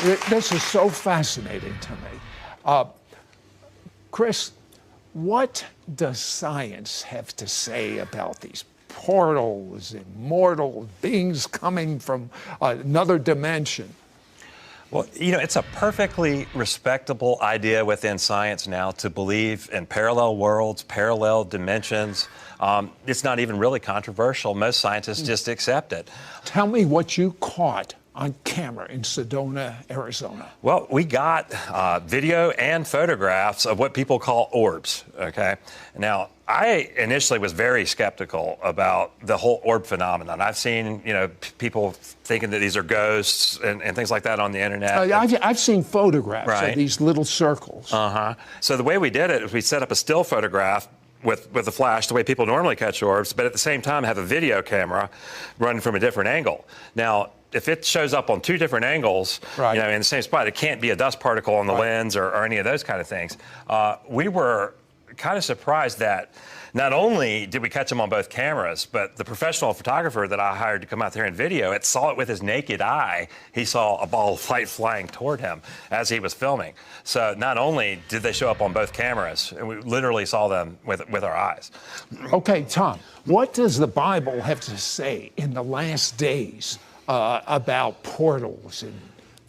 This is so fascinating to me. Chris, what does science have to say about these portals, immortal beings coming from another dimension? Well, you know, it's a perfectly respectable idea within science now to believe in parallel worlds, parallel dimensions. It's not even really controversial. Most scientists just accept it. Tell me what you caught on camera in Sedona, Arizona. Well, we got video and photographs of what people call orbs, okay? Now, I initially was very skeptical about the whole orb phenomenon. I've seen, you know, people thinking that these are ghosts and things like that on the internet. I've seen photographs of these little circles. So the way we did it is we set up a still photograph with a flash, the way people normally catch orbs, but at the same time have a video camera running from a different angle. Now, if it shows up on two different angles, you know, in the same spot, it can't be a dust particle on the lens or any of those kind of things. We were kind of surprised that not only did we catch them on both cameras, but the professional photographer that I hired to come out there and video it saw it with his naked eye. He saw a ball of light flying toward him as he was filming. So not only did they show up on both cameras, and we literally saw them with our eyes. Okay, Tom, what does the Bible have to say in the last days about portals and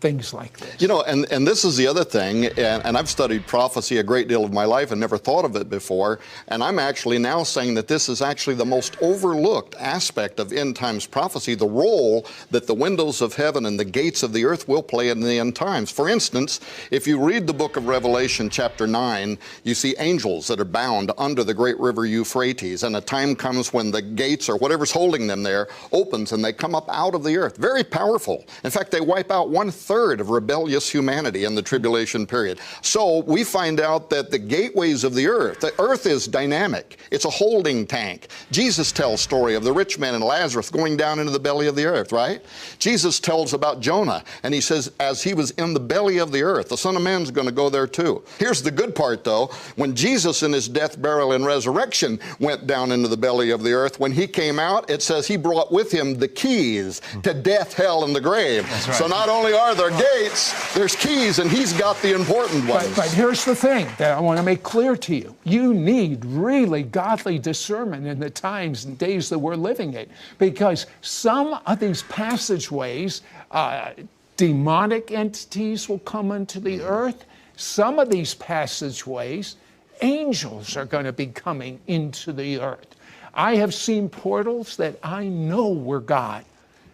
things like this? You know, and this is the other thing, and I've studied prophecy a great deal of my life and never thought of it before, and I'm actually now saying that this is actually the most overlooked aspect of end times prophecy, the role that the windows of heaven and the gates of the earth will play in the end times. For instance, if you read the book of Revelation chapter 9, you see angels that are bound under the great river Euphrates, and a time comes when the gates or whatever's holding them there opens and they come up out of the earth. Very powerful. In fact, they wipe out 1/3 of rebellious humanity in the tribulation period. So we find out that the gateways of the earth is dynamic. It's a holding tank. Jesus tells story of the rich man and Lazarus going down into the belly of the earth, right? Jesus tells about Jonah, and he says, as he was in the belly of the earth, the Son of Man's going to go there too. Here's the good part though. When Jesus in his death, burial, and resurrection went down into the belly of the earth, when he came out, it says he brought with him the keys to death, hell, and the grave. That's right. So not only are there gates, there's keys, and he's got the important ones. But here's the thing that I want to make clear to you. You need really godly discernment in the times and days that we're living in, because some of these passageways, demonic entities will come into the earth. Some of these passageways, angels are going to be coming into the earth. I have seen portals that I know were God.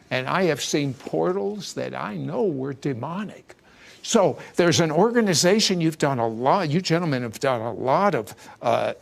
And I have seen portals that I know were demonic. So there's an organization you gentlemen have done a lot of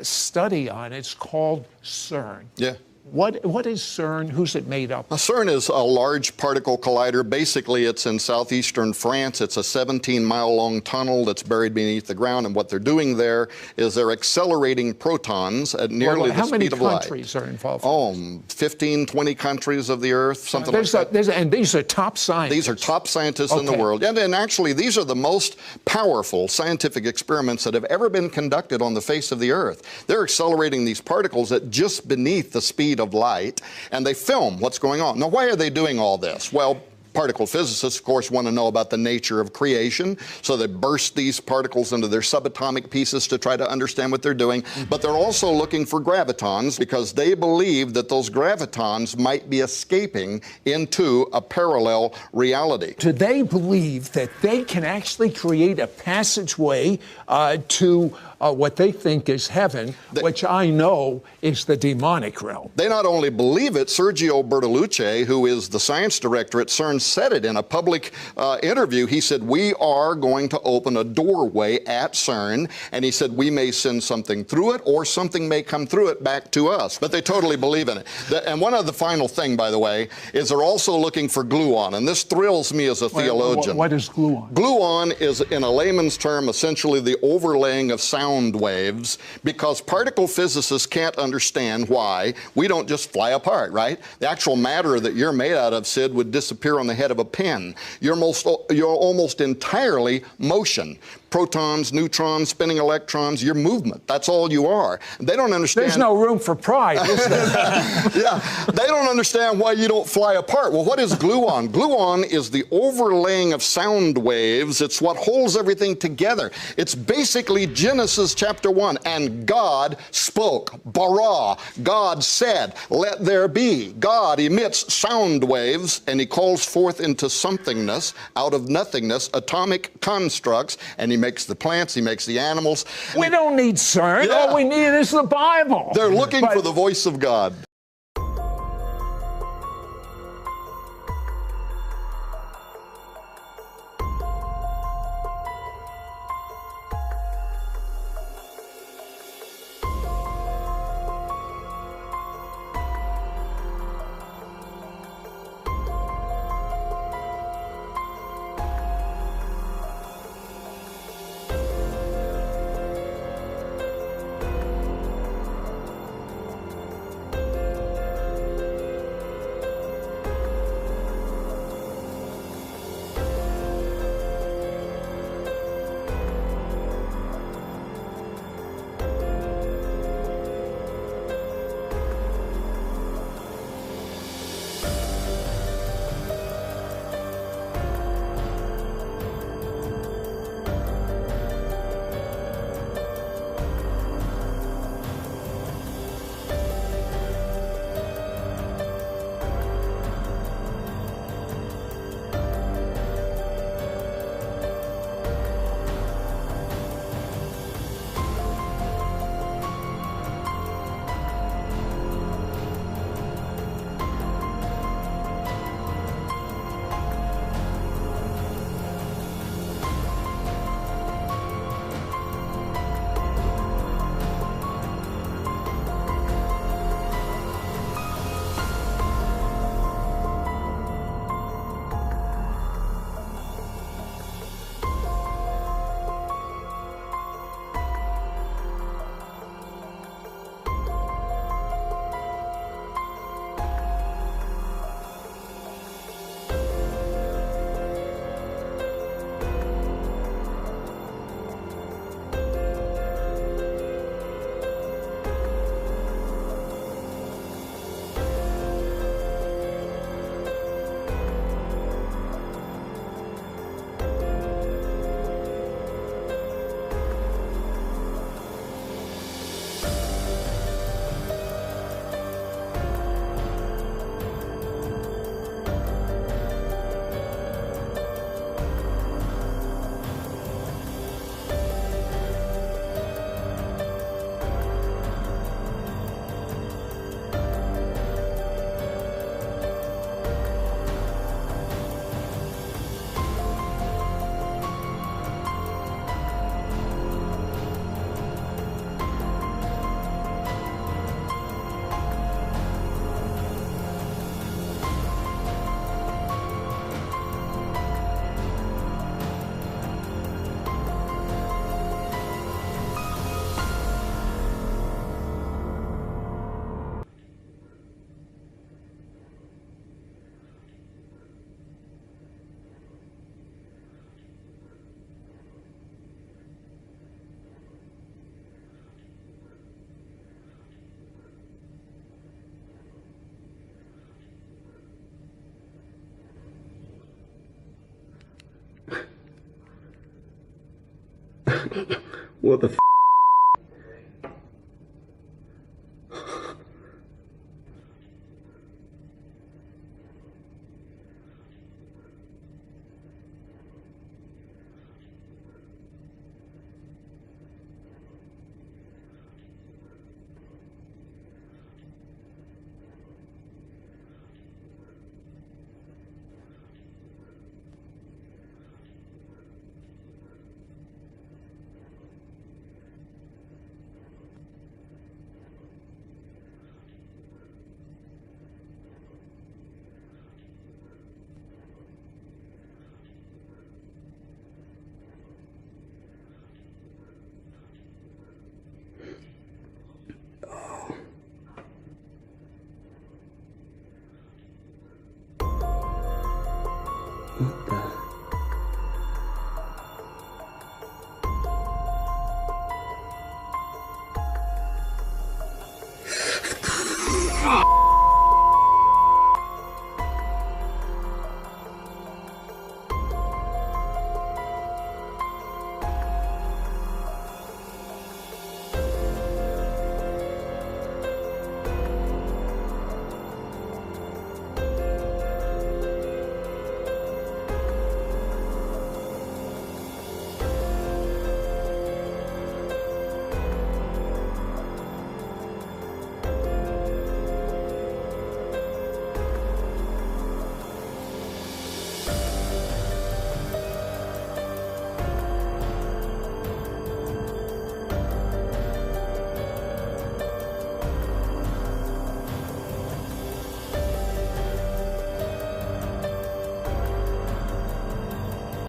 study on. It's called CERN. Yeah. What is CERN? Who's it made up of? CERN is a large particle collider. Basically, it's in southeastern France. It's a 17-mile-long tunnel that's buried beneath the ground, and what they're doing there is they're accelerating protons at nearly the speed of light. How many countries are involved? 15, 20 countries of the Earth, something like that. And these are top scientists? These are top scientists in the world. And actually, these are the most powerful scientific experiments that have ever been conducted on the face of the Earth. They're accelerating these particles at just beneath the speed of light, and they film what's going on. Now, why are they doing all this? Well, particle physicists, of course, want to know about the nature of creation, so they burst these particles into their subatomic pieces to try to understand what they're doing. But they're also looking for gravitons because they believe that those gravitons might be escaping into a parallel reality. Do they believe that they can actually create a passageway to what they think is heaven, which I know is the demonic realm? They not only believe it, Sergio Bertolucci, who is the science director at CERN, said it in a public interview. He said, we are going to open a doorway at CERN, and he said, we may send something through it, or something may come through it back to us. But they totally believe in it. And one other final thing, by the way, is they're also looking for gluon, and this thrills me as a theologian. What is gluon? Gluon is, in a layman's term, essentially the overlaying of sound waves, because particle physicists can't understand why we don't just fly apart, right? The actual matter that you're made out of, Sid, would disappear on the head of a pin. You're almost entirely motion. protons, neutrons, spinning electrons, your movement. That's all you are. They don't understand. There's no room for pride, is there? Yeah, they don't understand why you don't fly apart. Well, what is gluon? Gluon is the overlaying of sound waves. It's what holds everything together. It's basically Genesis chapter 1. And God spoke, bara. God said, let there be. God emits sound waves, and he calls forth into somethingness, out of nothingness, atomic constructs, and he makes the plants, he makes the animals. We don't need CERN. Yeah. All we need is the Bible. They're looking for the voice of God. What the f